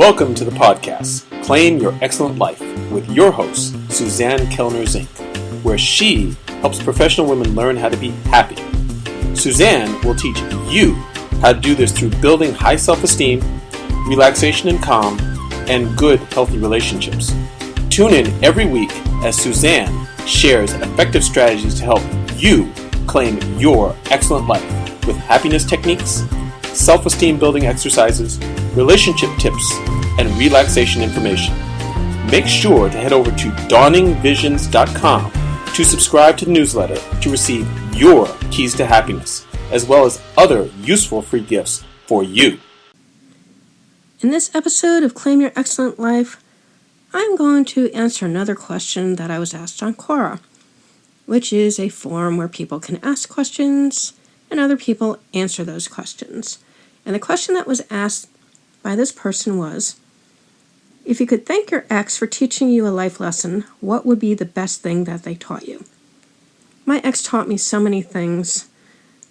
Welcome to the podcast, Claim Your Excellent Life, with your host, Suzanne Kellner-Zinck, where she helps professional women learn how to be happy. Suzanne will teach you how to do this through building high self-esteem, relaxation and calm, and good, healthy relationships. Tune in every week as Suzanne shares effective strategies to help you claim your excellent life with happiness techniques, self-esteem building exercises, relationship tips, and relaxation information. Make sure to head over to dawningvisions.com to subscribe to the newsletter to receive your keys to happiness, as well as other useful free gifts for you. In this episode of Claim Your Excellent Life, I'm going to answer another question that I was asked on Quora, which is a forum where people can ask questions and other people answer those questions. And the question that was asked by this person was, if you could thank your ex for teaching you a life lesson, what would be the best thing that they taught you? My ex taught me so many things,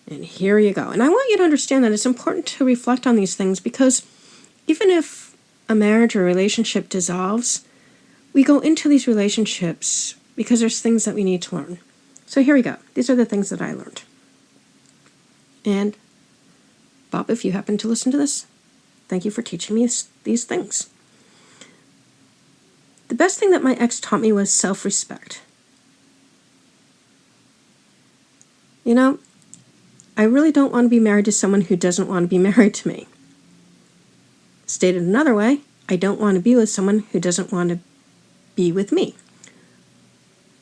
and here you go. And I want you to understand that it's important to reflect on these things because even if a marriage or relationship dissolves, we go into these relationships because there's things that we need to learn. So here we go. These are the things that I learned. And Bob, if you happen to listen to this, thank you for teaching me these things. The best thing that my ex taught me was self-respect. You know, I really don't want to be married to someone who doesn't want to be married to me. Stated another way, I don't want to be with someone who doesn't want to be with me.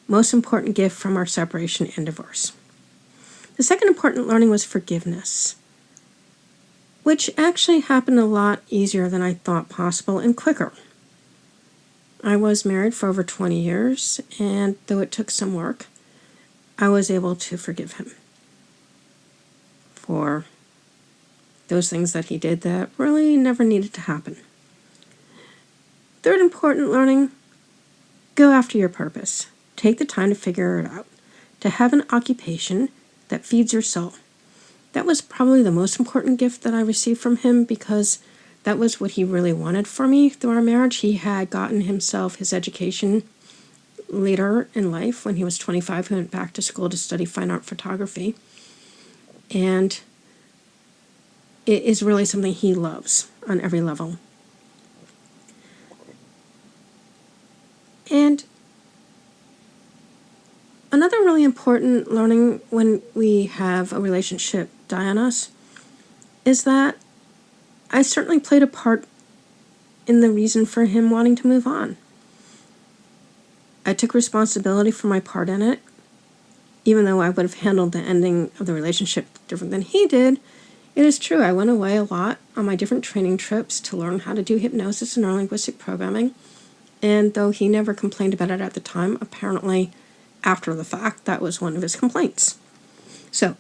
Most important gift from our separation and divorce. The second important learning was forgiveness, which actually happened a lot easier than I thought possible and quicker. I was married for over 20 years, and though it took some work, I was able to forgive him for those things that he did that really never needed to happen. Third important learning, go after your purpose. Take the time to figure it out, to have an occupation that feeds your soul. That was probably the most important gift that I received from him because that was what he really wanted for me through our marriage. He had gotten himself his education later in life. When he was 25, he went back to school to study fine art photography. And it is really something he loves on every level. And another really important learning when we have a relationship die on us is that I certainly played a part in the reason for him wanting to move on. I took responsibility for my part in it, even though I would have handled the ending of the relationship different than he did. It is true, I went away a lot on my different training trips to learn how to do hypnosis and neurolinguistic programming, and though he never complained about it at the time, apparently after the fact, that was one of his complaints. So,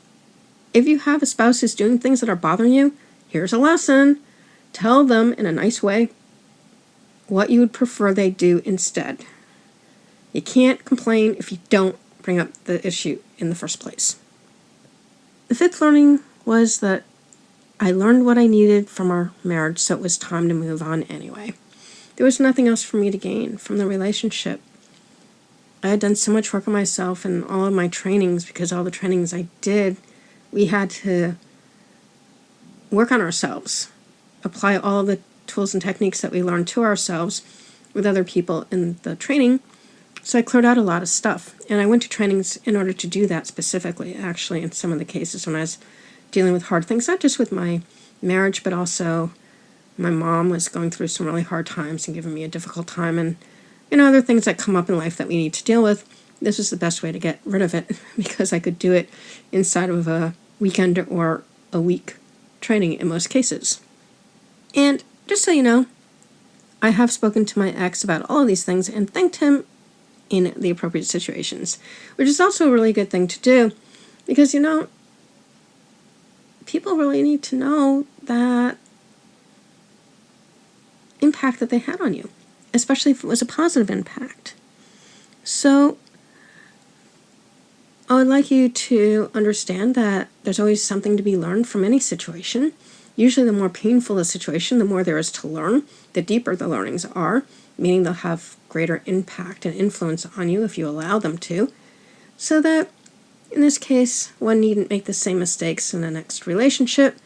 if you have a spouse who's doing things that are bothering you, here's a lesson. Tell them in a nice way what you would prefer they do instead. You can't complain if you don't bring up the issue in the first place. The fifth learning was that I learned what I needed from our marriage, so it was time to move on anyway. There was nothing else for me to gain from the relationship. I had done so much work on myself and all of my trainings, because all the trainings I did, we had to work on ourselves, apply all of the tools and techniques that we learned to ourselves with other people in the training. So I cleared out a lot of stuff. And I went to trainings in order to do that specifically, actually, in some of the cases when I was dealing with hard things, not just with my marriage, but also my mom was going through some really hard times and giving me a difficult time, and other things that come up in life that we need to deal with. This was the best way to get rid of it because I could do it inside of a weekend or a week training in most cases. And just so you know, I have spoken to my ex about all of these things and thanked him in the appropriate situations, which is also a really good thing to do because, people really need to know that impact that they had on you, especially if it was a positive impact. So I would like you to understand that there's always something to be learned from any situation. Usually the more painful the situation, the more there is to learn, the deeper the learnings are, meaning they'll have greater impact and influence on you if you allow them to, so that, in this case, one needn't make the same mistakes in the next relationship,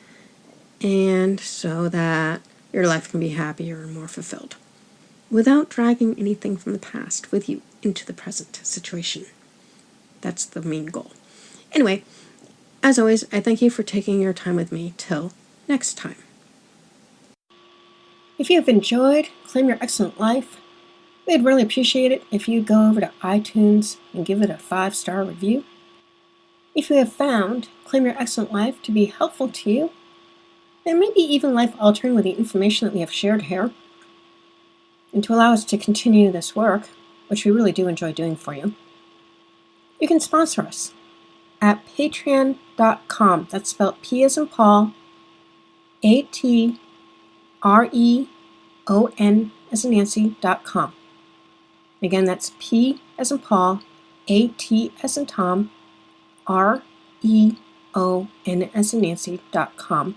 and so that your life can be happier and more fulfilled, without dragging anything from the past with you into the present situation. That's the main goal. Anyway, as always, I thank you for taking your time with me. Till next time. If you have enjoyed Claim Your Excellent Life, we'd really appreciate it if you go over to iTunes and give it a 5-star review. If you have found Claim Your Excellent Life to be helpful to you, and maybe even life-altering with the information that we have shared here, and to allow us to continue this work, which we really do enjoy doing for you, you can sponsor us at patreon.com. That's spelled P as in Paul, ATREON as in Nancy.com. Again, that's P as in Paul, AT as in Tom, REON as in Nancy.com,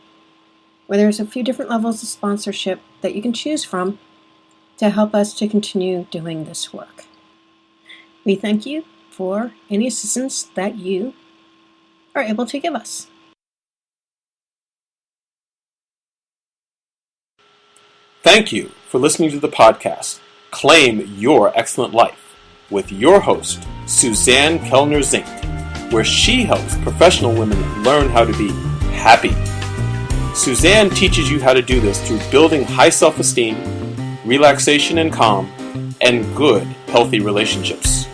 where there's a few different levels of sponsorship that you can choose from to help us to continue doing this work. We thank you for any assistance that you are able to give us. Thank you for listening to the podcast, Claim Your Excellent Life, with your host, Suzanne Kellner-Zinck, where she helps professional women learn how to be happy. Suzanne teaches you how to do this through building high self-esteem, relaxation and calm, and good, healthy relationships.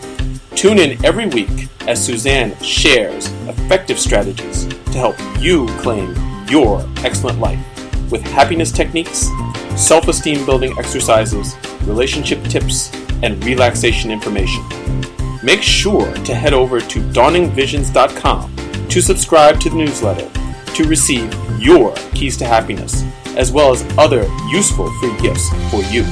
Tune in every week as Suzanne shares effective strategies to help you claim your excellent life with happiness techniques, self-esteem building exercises, relationship tips, and relaxation information. Make sure to head over to dawningvisions.com to subscribe to the newsletter to receive your keys to happiness, as well as other useful free gifts for you.